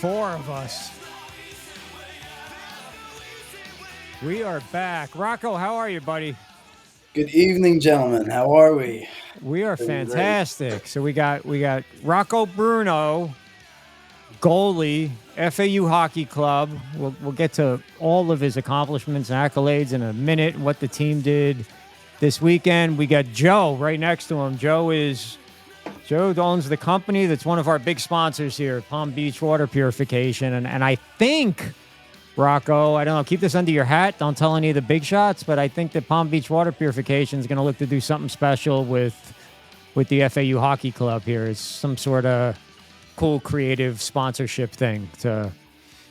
Four of us. We are back. Rocco, how are you, buddy? Good evening, gentlemen. How are we? We are fantastic. So we got Rocco Bruno, goalie, FAU Hockey Club. We'll get to all of his accomplishments and accolades in a minute, what the team did this weekend. We got Joe right next to him. Joe owns the company that's one of our big sponsors here, Palm Beach Water Purification. And I think, Rocco, I don't know, keep this under your hat. Don't tell any of the big shots, but I think that Palm Beach Water Purification is going to look to do something special with the FAU Hockey Club here. It's some sort of cool, creative sponsorship thing.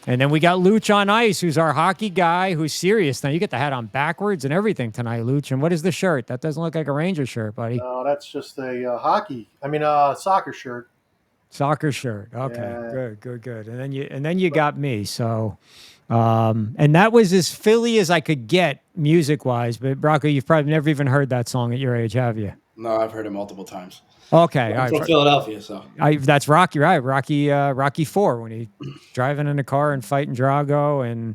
And then we got Looch on Ice, who's our hockey guy, who's serious. Now, you get the hat on backwards and everything tonight, Looch. And what is the shirt? That doesn't look like a Ranger shirt, buddy. No, that's just a soccer shirt. Soccer shirt. Okay, yeah. Good. And then you got me. So, and that was as Philly as I could get music-wise. But, Rocco, you've probably never even heard that song at your age, have you? No, I've heard it multiple times. Okay, I'm from Philadelphia, so that's Rocky, right? Rocky 4 when he driving in the car and fighting Drago, and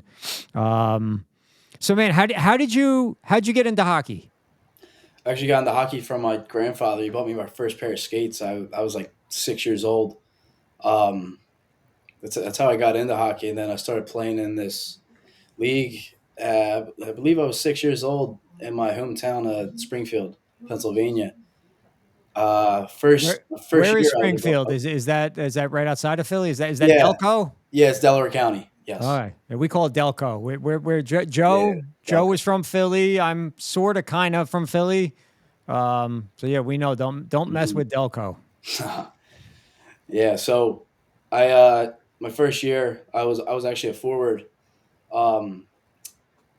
so man, how'd you get into hockey? I actually got into hockey from my grandfather. He bought me my first pair of skates. I was like 6 years old. That's how I got into hockey, and then I started playing in this league. I believe I was 6 years old in my hometown of Springfield, Pennsylvania. Where is Springfield? Is that right outside of Philly? Is that yeah. Delco? Yeah, it's Delaware County. Yes. All right. Yeah, we call it Delco. Where Joe is from Philly. I'm sort of kind of from Philly. So yeah, we know don't mess with Delco. Yeah. So I my first year I was actually a forward, and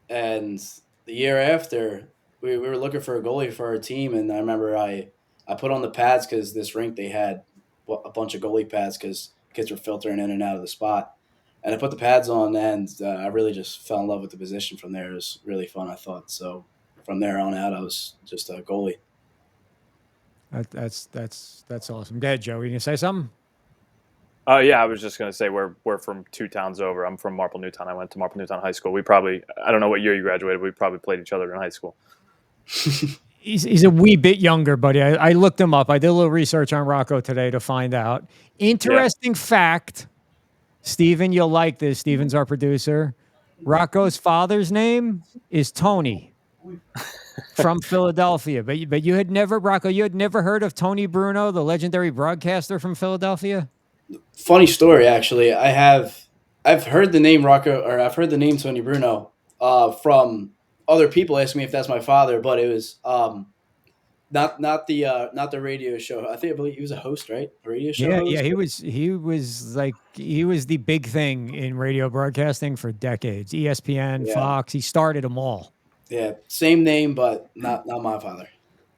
the year after we were looking for a goalie for our team, and I remember I put on the pads because this rink, they had a bunch of goalie pads because kids were filtering in and out of the spot. And I put the pads on, and I really just fell in love with the position from there. It was really fun, I thought. So from there on out, I was just a goalie. That's awesome. Go ahead, Joe. You gonna say something? Yeah, I was just gonna say we're from 2 towns over. I'm from Marple Newtown. I went to Marple Newtown High School. I don't know what year you graduated. We probably played each other in high school. He's a wee bit younger, buddy. I looked him up. I did a little research on Rocco today to find out. Interesting fact, Steven, you'll like this. Steven's our producer. Rocco's father's name is Tony from Philadelphia. But you had never, Rocco, you had never heard of Tony Bruno, the legendary broadcaster from Philadelphia? Funny story, actually. I've heard the name Rocco, or I've heard the name Tony Bruno from other people asking me if that's my father, but it was not the radio show. I believe he was a host, right? A radio show. Yeah, host? He was the big thing in radio broadcasting for decades. ESPN, Fox. He started them all. Yeah, same name, but not my father.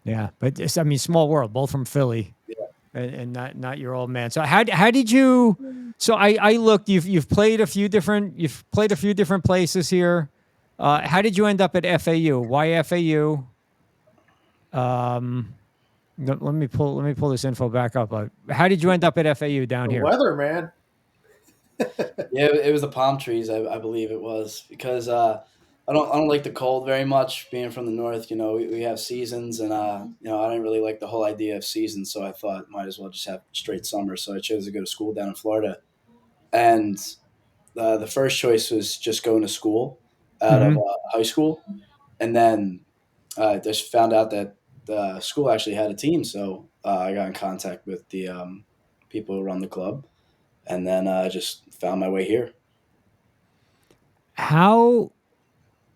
Yeah, but small world, both from Philly. Yeah. And not your old man. So how did you? So I looked. You've played a few different places here. How did you end up at FAU? Why FAU? Let me pull this info back up. How did you end up at FAU down here? Weather, man. Yeah, it was the palm trees. I believe it was because I don't like the cold very much. Being from the north, we have seasons, and I didn't really like the whole idea of seasons. So I thought might as well just have straight summer. So I chose to go to school down in Florida, and the first choice was just going to school out of high school, and then just found out that the school actually had a team, so I got in contact with the people who run the club, and then I just found my way here. How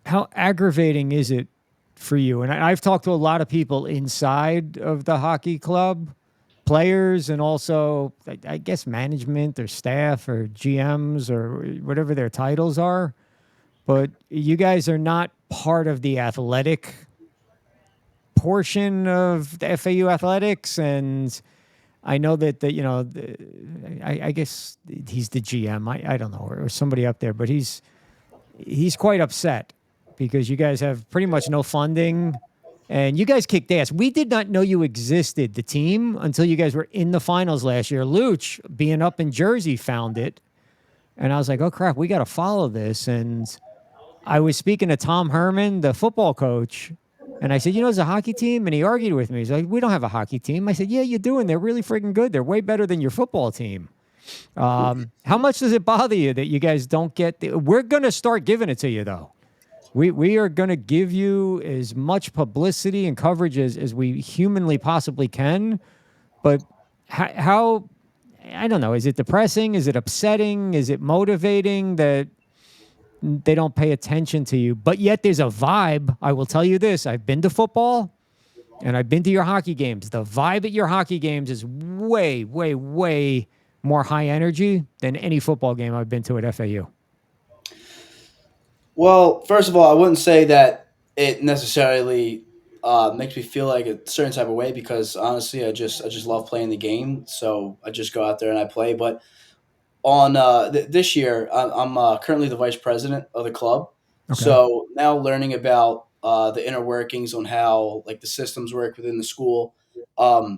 aggravating is it for you? And I've talked to a lot of people inside of the hockey club, players, and also I guess management or staff or GMs or whatever their titles are. But you guys are not part of the athletic portion of the FAU athletics, and I know that I guess he's the GM. I don't know, or somebody up there, but he's quite upset because you guys have pretty much no funding, and you guys kicked ass. We did not know you existed, the team, until you guys were in the finals last year. Looch, being up in Jersey, found it. And I was like, oh crap, we got to follow this. And I was speaking to Tom Herman, the football coach, and I said, it's a hockey team. And he argued with me. He's like, we don't have a hockey team. I said, yeah, you do. And they're really freaking good. They're way better than your football team. How much does it bother you that you guys don't get we're going to start giving it to you, though. We are going to give you as much publicity and coverage as we humanly possibly can. But how, I don't know, is it depressing? Is it upsetting? Is it motivating that they don't pay attention to you? But yet there's a vibe. I will tell you this. I've been to football and I've been to your hockey games. The vibe at your hockey games is way, way, way more high energy than any football game I've been to at FAU. Well, first of all, I wouldn't say that it necessarily makes me feel like a certain type of way, because honestly, I just love playing the game. So I just go out there and I play. But on this year, I'm currently the vice president of the club. Okay. So now learning about the inner workings on how like the systems work within the school. I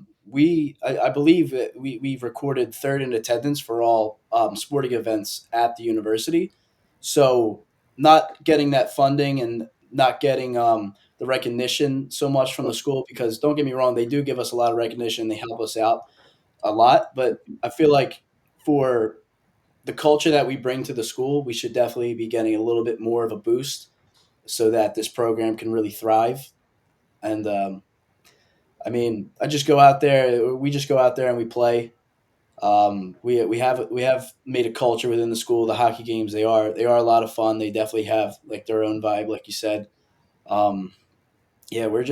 believe that we've recorded third in attendance for all sporting events at the university. So not getting that funding and not getting the recognition so much from the school, because don't get me wrong, they do give us a lot of recognition. They help us out a lot. But I feel like for the culture that we bring to the school, we should definitely be getting a little bit more of a boost so that this program can really thrive. And I mean, I just go out there. We just go out there and we play. We have made a culture within the school. The hockey games, they are a lot of fun. They definitely have like their own vibe, like you said. Um, yeah, we're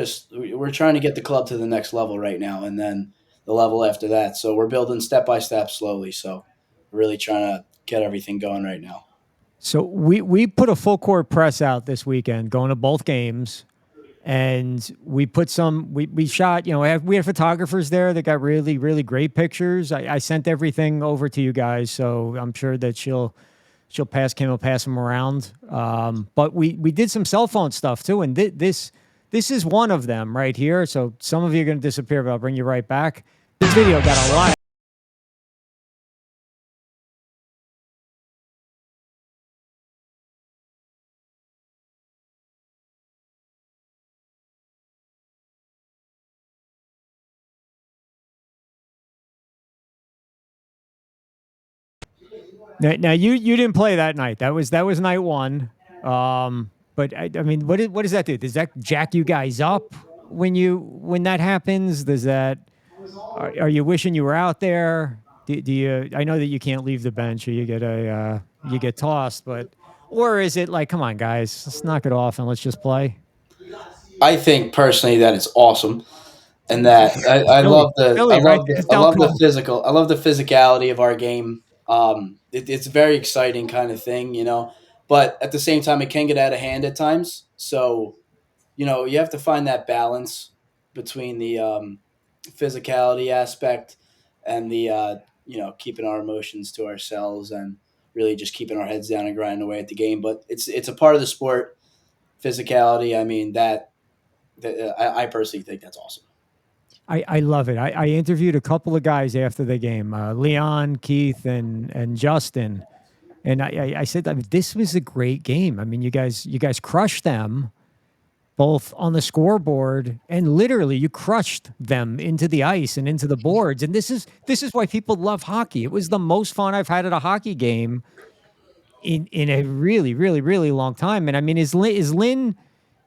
trying to get the club to the next level right now, and then the level after that. So we're building step by step, slowly. So we're really trying to get everything going right now. So we put a full court press out this weekend, going to both games. And we put we shot, we had photographers there that got really, really great pictures. I sent everything over to you guys, so I'm sure that she'll pass Kim will pass them around. But we did some cell phone stuff too, and this is one of them right here. So some of you are going to disappear, but I'll bring you right back. This video got a lot. Now you didn't play that night. That was night one. But I mean, what does that do? Does that jack you guys up when that happens? Does that are you wishing you were out there? Do you? I know that you can't leave the bench, or you get tossed. But or is it like, come on, guys, let's knock it off and let's just play? I think personally that it's awesome, and that I Philly, love the Philly, right? It's I love the Delco. physical. I love the physicality of our game. It's a very exciting kind of thing, But at the same time, it can get out of hand at times. So you have to find that balance between the physicality aspect and the keeping our emotions to ourselves and really just keeping our heads down and grinding away at the game. But it's a part of the sport. Physicality. I mean I personally think that's awesome. I love it. I interviewed a couple of guys after the game, Leon, Keith, and Justin, and I said, I mean, this was a great game. I mean, you guys crushed them both on the scoreboard, and literally you crushed them into the ice and into the boards. And this is why people love hockey. It was the most fun I've had at a hockey game in a really, really, really long time. And I mean, is Lynn,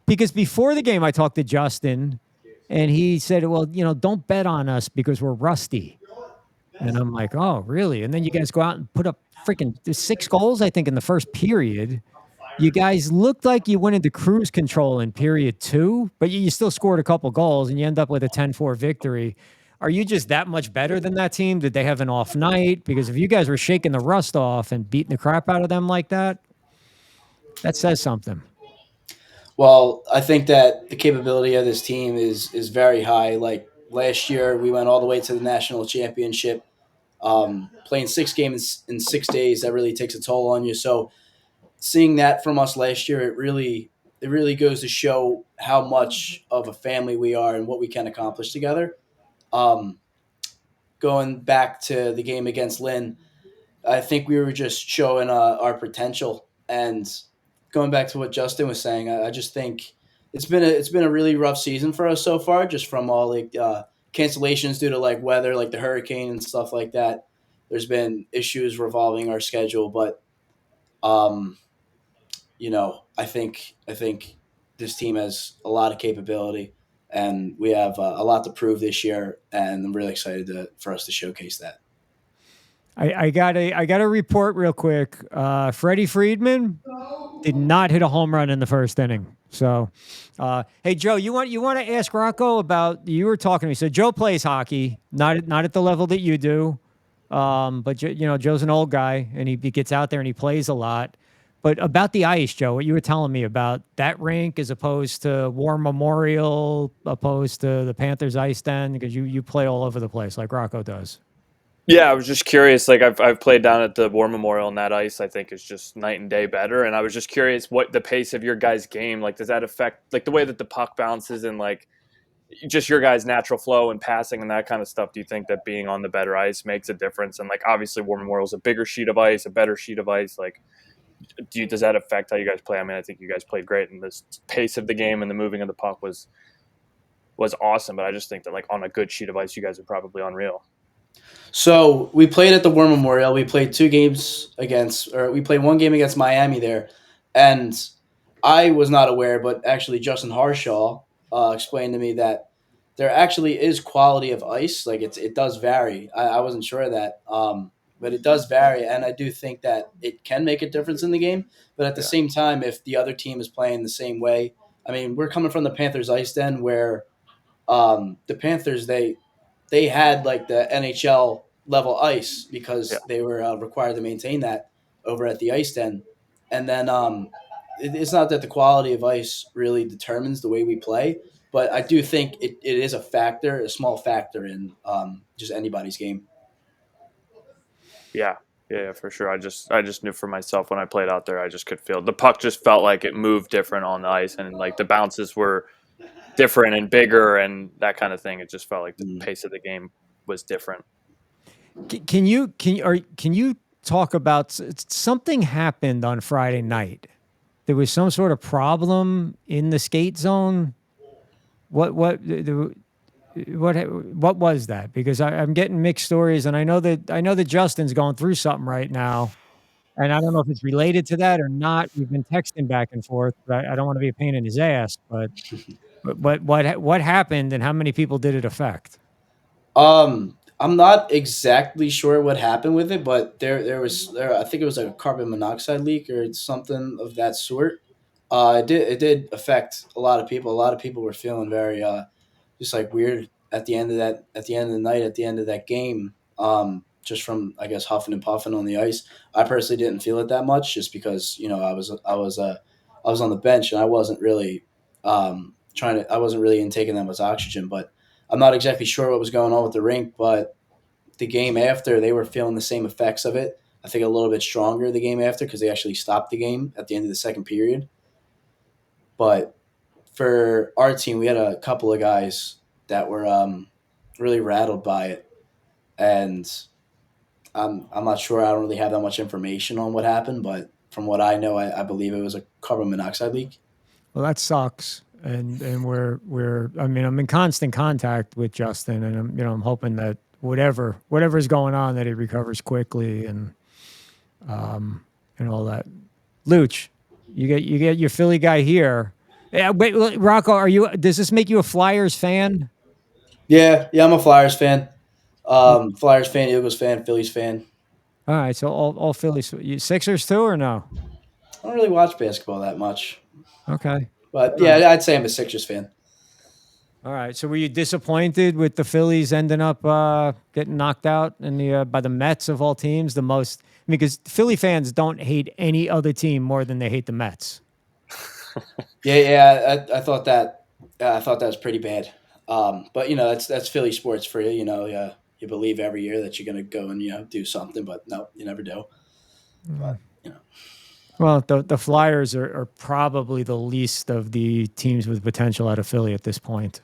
because before the game I talked to Justin and he said, well, don't bet on us because we're rusty. And I'm like, oh, really? And then you guys go out and put up freaking 6 goals, I think, in the first period. You guys looked like you went into cruise control in period 2, but you still scored a couple goals and you end up with a 10-4 victory. Are you just that much better than that team? Did they have an off night? Because if you guys were shaking the rust off and beating the crap out of them like that, that says something. Well, I think that the capability of this team is very high. Like last year, we went all the way to the national championship. Playing 6 games in 6 days, that really takes a toll on you. So seeing that from us last year, it really goes to show how much of a family we are and what we can accomplish together. Um, Going back to the game against Lynn, I think we were just showing our potential. And going back to what Justin was saying, I just think it's been a really rough season for us so far, just from all like cancellations due to like weather, like the hurricane and stuff like that. There's been issues revolving our schedule, but um, I think this team has a lot of capability, and we have a lot to prove this year, and I'm really excited for us to showcase that. I got a report real quick. Freddie Freeman did not hit a home run in the first inning. So, hey Joe, you want to ask Rocco about, you were talking to me. So Joe plays hockey, not at the level that you do, but Joe's an old guy and he gets out there and he plays a lot. But about the ice, Joe, what you were telling me about that rink as opposed to War Memorial, opposed to the Panthers ice den, because you play all over the place like Rocco does. Yeah, I was just curious. Like I've played down at the War Memorial, and that ice I think is just night and day better. And I was just curious what the pace of your guys' game, like, does that affect like the way that the puck bounces and like just your guys' natural flow and passing and that kind of stuff? Do you think that being on the better ice makes a difference? And like obviously War Memorial is a bigger sheet of ice, a better sheet of ice. Like, does that affect how you guys play? I mean, I think you guys played great, and the pace of the game and the moving of the puck was awesome. But I just think that like on a good sheet of ice, you guys are probably unreal. So we played at the War Memorial. We played we played one game against Miami there, and I was not aware, but actually Justin Harshaw explained to me that there actually is quality of ice. Like it does vary. I wasn't sure of that, but it does vary, and I do think that it can make a difference in the game. But at the same time, if the other team is playing the same way, I mean, we're coming from the Panthers ice den where the Panthers they had like the NHL level ice because they were required to maintain that over at the ice den. And then it's not that the quality of ice really determines the way we play, but I do think it is a factor, a small factor in just anybody's game. Yeah, for sure. I just knew for myself when I played out there, I just could feel the puck just felt like it moved different on the ice, and like the bounces were different and bigger and that kind of thing. It just felt like the pace of the game was different. Can you talk about something happened on Friday night? There was some sort of problem in the skate zone. What was that? Because I'm getting mixed stories, and I know that Justin's going through something right now, and I don't know if it's related to that or not. We've been texting back and forth, but I don't want to be a pain in his ass. But what happened, and how many people did it affect? I'm not exactly sure what happened with it, but I think it was like a carbon monoxide leak or something of that sort. It did affect a lot of people. A lot of people were feeling very just like weird at the end of the night, at the end of that game. Just from, I guess, huffing and puffing on the ice. I personally didn't feel it that much, just because I was on the bench and I wasn't really I wasn't really intaking that much oxygen. But I'm not exactly sure what was going on with the rink. But the game after, they were feeling the same effects of it. I think a little bit stronger the game after, because they actually stopped the game at the end of the second period. But for our team, we had a couple of guys that were really rattled by it, and I'm not sure. I don't really have that much information on what happened, but from what I know, I believe it was a carbon monoxide leak. Well, that sucks, and we're I mean, I'm in constant contact with Justin, and I'm hoping that whatever's going on, that he recovers quickly, and all that. Looch, you get your Philly guy here. Yeah, wait, Rocco, does this make you a Flyers fan? Yeah, I'm a Flyers fan. Flyers fan, Eagles fan, Phillies fan. All right, so all Phillies. You Sixers too, or no? I don't really watch basketball that much, Okay. but yeah, I'd say I'm a Sixers fan. All right. So were you disappointed with the Phillies ending up getting knocked out by the Mets of all teams? The most, because Philly fans don't hate any other team more than they hate the Mets. I thought that was pretty bad. But that's Philly sports for you. You believe every year that you're going to go and do something, but no, you never do. But Well, the Flyers are probably the least of the teams with potential out of Philly at this point.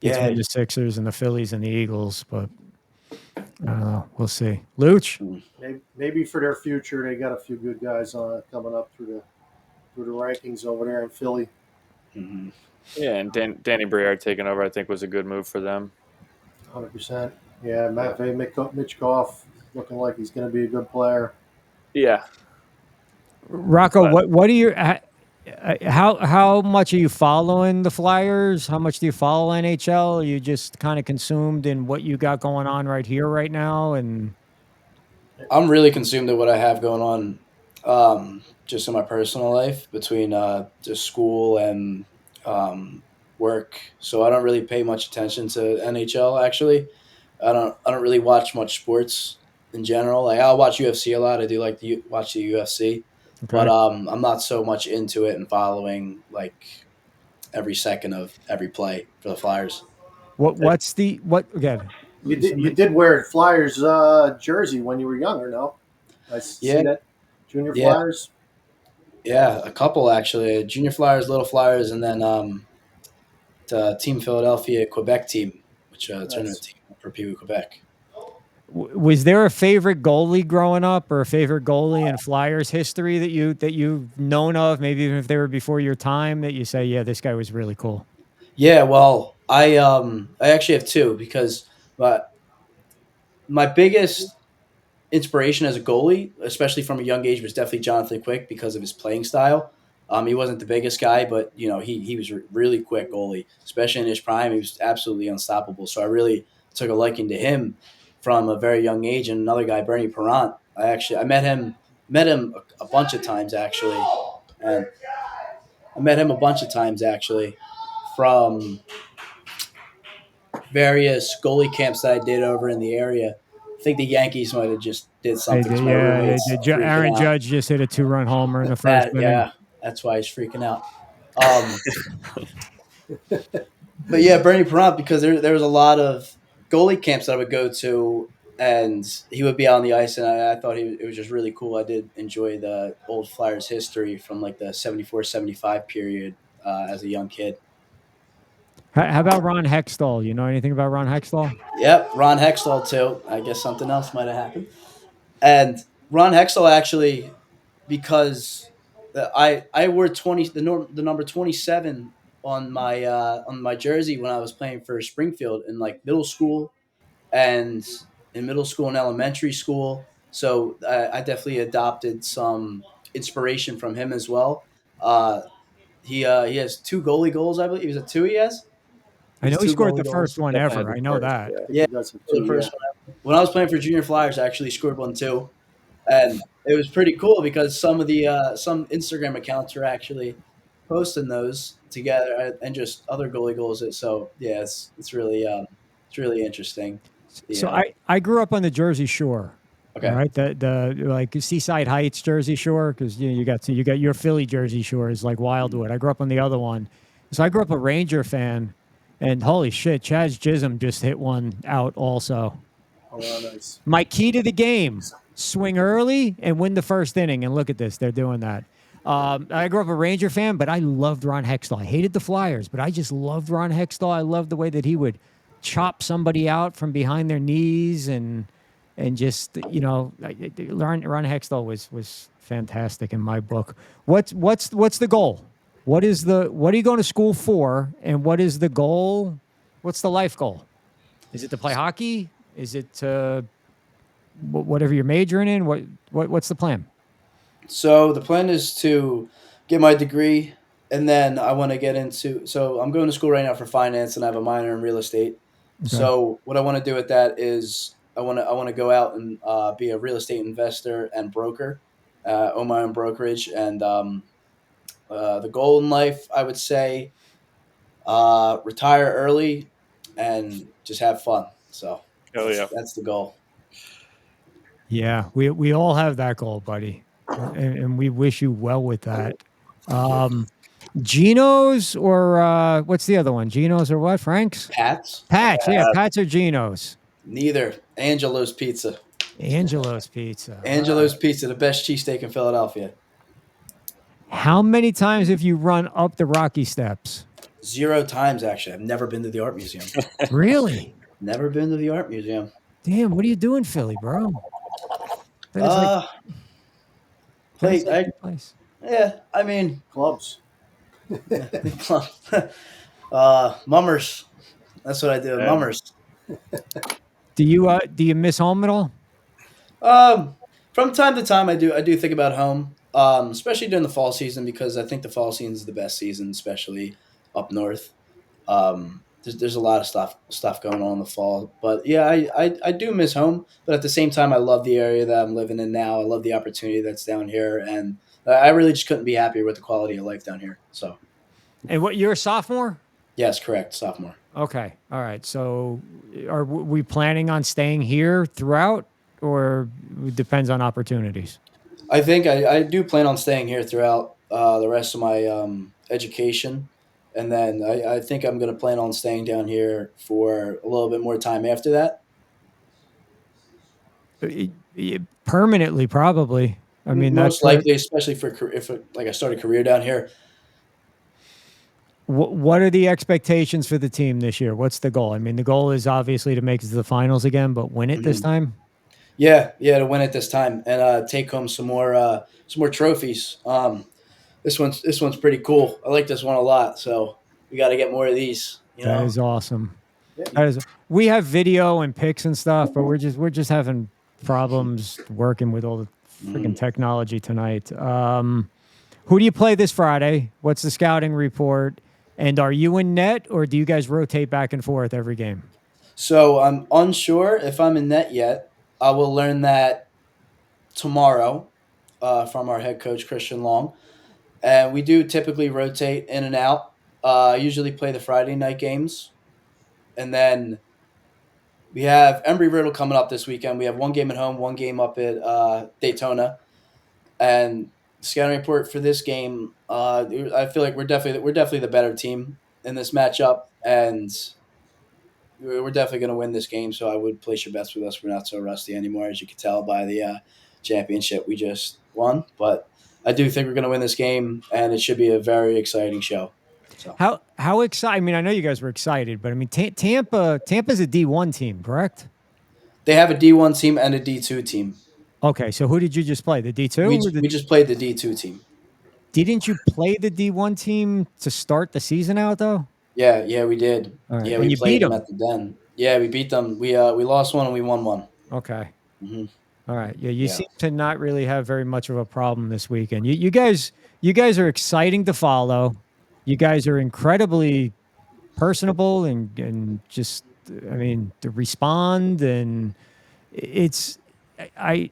Between the Sixers and the Phillies and the Eagles, but I don't know. We'll see. Looch? Maybe for their future, they got a few good guys coming up through the rankings over there in Philly. Mm-hmm. Yeah, and Danny Briere taking over, I think, was a good move for them. 100%. Yeah, Mitch Goff looking like he's going to be a good player. Yeah. Rocco, But- what are your how much are you following the Flyers? How much do you follow NHL? Are you just kind of consumed in what you got going on right here, right now? And I'm really consumed with what I have going on, just in my personal life between just school and work. So I don't really pay much attention to NHL. Actually, I don't really watch much sports in general. Like I'll watch UFC a lot. I do like to watch the UFC, but I'm not so much into it and following like every second of every play for the Flyers. what's the what again? You did wear a Flyers jersey when you were younger, no? I see Yeah. that. Junior Yeah. Flyers. Yeah, a couple actually. Junior Flyers, Little Flyers, and then the Team Philadelphia Quebec team, which tournament team for Pee Wee Quebec. Was there a favorite goalie growing up, or a favorite goalie in Flyers history that you've known of? Maybe even if they were before your time, that you say, yeah, this guy was really cool. Yeah, well, I actually have two because my biggest inspiration as a goalie, especially from a young age, was definitely Jonathan Quick because of his playing style. He wasn't the biggest guy, but he was a really quick goalie, especially in his prime. He was absolutely unstoppable. So I really took a liking to him from a very young age. And another guy, Bernie Parent, I met him a bunch of times actually, and I met him a bunch of times actually from various goalie camps that I did over in the area. I think the Yankees might have just did something to my roommates. Aaron freaking out. Judge just hit a 2-run homer in the first inning. Yeah, that's why he's freaking out. But yeah, Bernie Parent, because there was a lot of goalie camps that I would go to, and he would be out on the ice, and I thought it was just really cool. I did enjoy the old Flyers history from like the 74-75 period as a young kid. How about Ron Hextall? You know anything about Ron Hextall? Yep, Ron Hextall too. I guess something else might have happened. And Ron Hextall actually, because I wore the number 27 on my jersey when I was playing for Springfield in like middle school and elementary school. So I definitely adopted some inspiration from him as well. He has 2 goalie goals, I believe. He was a 2 he has. I know he 2 scored goalie the first goals. one Definitely ever. the I know first, that. I think Yeah, he does have The two, first one. When I was playing for Junior Flyers, I actually scored one too, and it was pretty cool because some of the some Instagram accounts were actually posting those together and just other goalie goals. So yeah, it's really interesting. So Yeah. I grew up on the Jersey Shore. Okay. All right, the like Seaside Heights Jersey Shore, because you got your Philly Jersey Shore is like Wildwood. I grew up on the other one, so I grew up a Ranger fan, and holy shit, Chaz Chisholm just hit one out also. Oh, wow, nice. My key to the game: swing early and win the first inning. And look at this, they're doing that. I grew up a Ranger fan, but I loved Ron Hextall. I hated the Flyers, but I just loved Ron Hextall. I loved the way that he would chop somebody out from behind their knees and just Ron Hextall was fantastic in my book. What's the goal? What are you going to school for, and what is the goal? What's the life goal? Is it to play hockey? Is it to whatever you're majoring in? What's the plan? So the plan is to get my degree, and then I want to get into. So I'm going to school right now for finance, and I have a minor in real estate. Okay. So what I want to do with that is I want to go out and be a real estate investor and broker, own my own brokerage, and the goal in life, I would say, retire early and just have fun. So Oh yeah. that's the goal. Yeah, we all have that goal, buddy, and we wish you well with that. Geno's or what's the other one? Geno's or what? Frank's? Pats? Pat's, yeah, Pat's or Geno's. Neither. Angelo's Pizza. Angelo's Pizza. Angelo's Pizza, the best cheesesteak in Philadelphia. How many times have you run up the Rocky Steps? 0 times, actually. I've never been to the art museum. Really? Never been to the art museum. Damn, what are you doing, Philly, bro? That is Uh, play. your place. Yeah, I mean, Clubs. mummers. That's what I do. Mummers. Do you miss home at all? From time to time, I do think about home, especially during the fall season because I think the fall season is the best season, especially up north. There's a lot of stuff going on in the fall, but yeah, I do miss home. But at the same time, I love the area that I'm living in now. I love the opportunity that's down here, and I really just couldn't be happier with the quality of life down here. So And what, you're a sophomore? yes, correct, sophomore. Okay. All right. So are we planning on staying here throughout, or it depends on opportunities? I think I do plan on staying here throughout the rest of my education. And then I think I'm going to plan on staying down here for a little bit more time after that. Permanently, probably. I mean, Most that's where, likely, especially for if like I start a career down here. what are the expectations for the team this year? What's the goal? I mean, the goal is obviously to make it to the finals again, but win it this time. Yeah, to win it this time and take home some more trophies. This one's pretty cool. I like this one a lot, so we got to get more of these. That is awesome. That is. We have video and pics and stuff, but we're just having problems working with all the freaking technology tonight. Who do you play this Friday? What's the scouting report? And are you in net, or do you guys rotate back and forth every game? So I'm unsure if I'm in net yet. I will learn that tomorrow from our head coach Christian Long, and we do typically rotate in and out. I usually play the Friday night games, and then we have Embry Riddle coming up this weekend. We have one game at home, one game up at Daytona, and scouting report for this game. I feel like we're definitely the better team in this matchup, and we're definitely going to win this game. So I would place your bets with us. We're not so rusty anymore, as you can tell by the championship we just won. But I do think we're going to win this game, and it should be a very exciting show. So How excited? I mean, I know you guys were excited, but I mean, Tampa's a D1 team, correct? they have a D1 team and a D2 team. Okay, so who did you just play? The D2? We just played the D2 team. Didn't you play the D1 team to start the season out though? Yeah, we did. All right. Yeah, And we you played beat them them. at the Den. Yeah, we beat them. We lost one and we won one. Okay. Mhm. All right. Yeah, you Yeah. seem to not really have very much of a problem this weekend. You guys are exciting to follow. You guys are incredibly personable and just, I mean, to respond, and it's I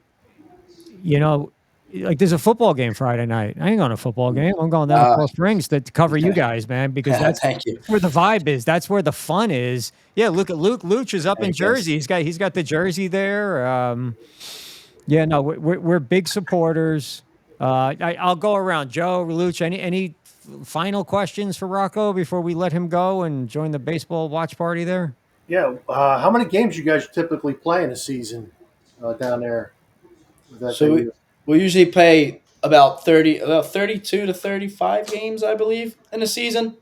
you know, like there's a football game Friday night. I ain't going to a football game. I'm going down to Coral Springs to cover you guys, man, because that's Thank you. where the vibe is. That's where the fun is. Yeah, look at Luke. Looch is up in Thanks. Jersey. He's got the jersey there. Yeah, no, we're big supporters. I'll go around. Joe, Looch, any final questions for Rocco before we let him go and join the baseball watch party there? Yeah. How many games you guys typically play in a season down there? So we usually play about 32 to 35 games, I believe, in a season.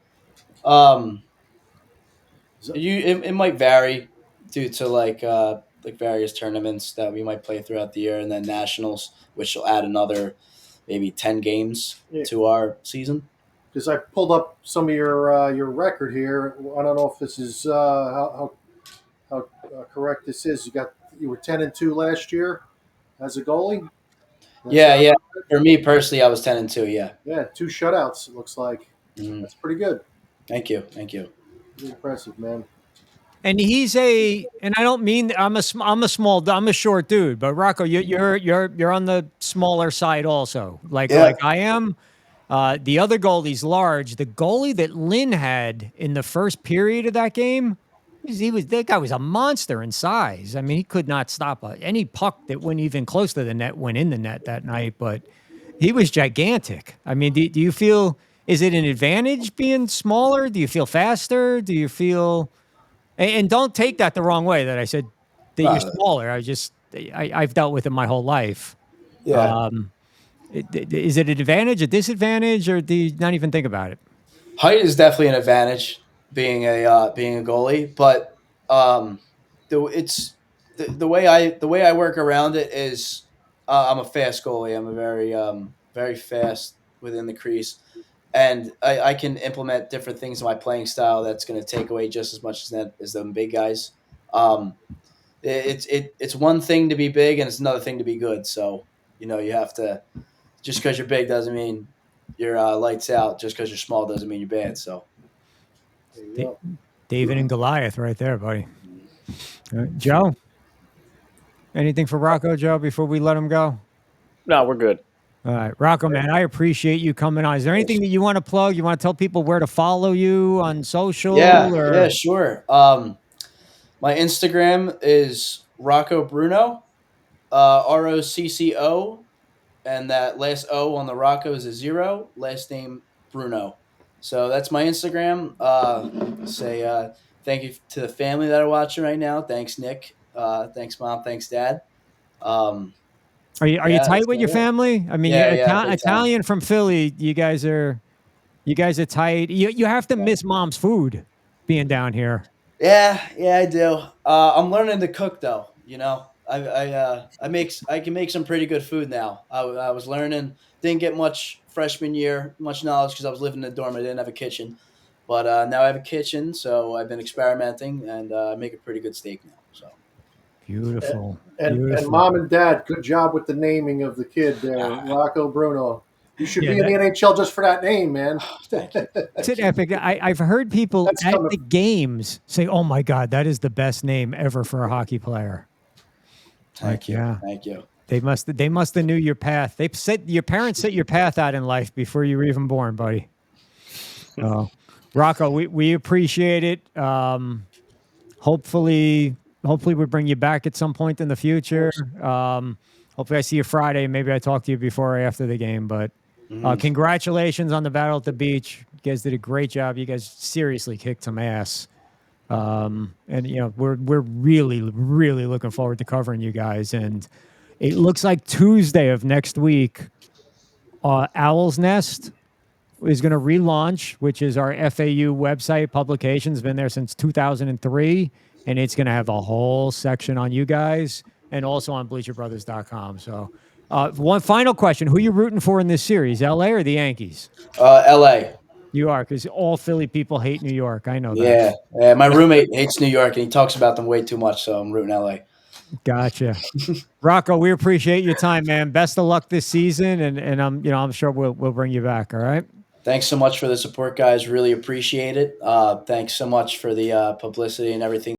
It might vary due to like various tournaments that we might play throughout the year, and then nationals, which will add another maybe 10 games to our season. Because I pulled up some of your record here. I don't know if this is how correct this is. You were 10-2 last year as a goalie. Yeah. For me personally, I was 10-2. Yeah. Yeah, 2 shutouts. It looks like that's pretty good. Thank you. Pretty impressive, man. And and I don't mean I'm a short dude, but Rocco, you're on the smaller side also, like I am. The other goalie's large. The goalie that Lynn had in the first period of that game, that guy was a monster in size. I mean, he could not stop any puck that went even close to the net went in the net that night, but he was gigantic. I mean, do you feel, is it an advantage being smaller? Do you feel faster? Do you feel, and don't take that the wrong way that I said that you're smaller. I've dealt with it my whole life. Yeah. Is it an advantage, a disadvantage, or do you not even think about it? Height is definitely an advantage being a goalie, but the the way I work around it is I'm a fast goalie. I'm a very fast within the crease, and I can implement different things in my playing style that's going to take away just as much as them big guys. Um, it's one thing to be big and it's another thing to be good. So you have to, just because you're big doesn't mean you're lights out. Just because you're small doesn't mean you're bad. So There you go. David and Goliath right there, buddy. Joe, anything for Rocco, Joe, before we let him go? No, we're good. All right, Rocco, man, I appreciate you coming on. Is there anything that you want to plug? You want to tell people where to follow you on social? yeah, sure. My Instagram is Rocco Bruno, ROCCO, and that last O on the Rocco is a 0. Last name Bruno. So that's my Instagram. Thank you to the family that are watching right now. Thanks, Nick. Thanks, Mom. Thanks, Dad. Are you tight with your family? I mean, Yeah, you're yeah, big time. Italian from Philly. You guys are tight. You have to miss mom's food being down here. Yeah, I do. I'm learning to cook though. I can make some pretty good food now. I was learning. Didn't get much freshman year, much knowledge because I was living in a dorm. I didn't have a kitchen, but now I have a kitchen, so I've been experimenting and I make a pretty good steak now. So beautiful. And mom and dad, good job with the naming of the kid there, Rocco Bruno. You should be in the NHL just for that name, man. Thank you. It's an epic. I've heard people at the games say, "Oh my God, that is the best name ever for a hockey player." Thank you. Yeah. Thank you. They must have knew your path. Your parents set your path out in life before you were even born, buddy. Rocco, we appreciate it. Hopefully we bring you back at some point in the future. Hopefully I see you Friday. Maybe I talk to you before or after the game. But congratulations on the battle at the beach. You guys did a great job. You guys seriously kicked some ass. And we're really, really looking forward to covering you guys. And it looks like Tuesday of next week, Owl's Nest is going to relaunch, which is our FAU website publication. It's been there since 2003, and it's going to have a whole section on you guys and also on BleacherBrothers.com. So one final question. Who are you rooting for in this series, LA or the Yankees? LA. You are, because all Philly people hate New York. I know that. Yeah. My roommate hates New York, and he talks about them way too much, so I'm rooting LA. Gotcha. Rocco, we appreciate your time, man. Best of luck this season, and I'm sure we'll bring you back. All right. Thanks so much for the support, guys. Really appreciate it. Thanks so much for the publicity and everything.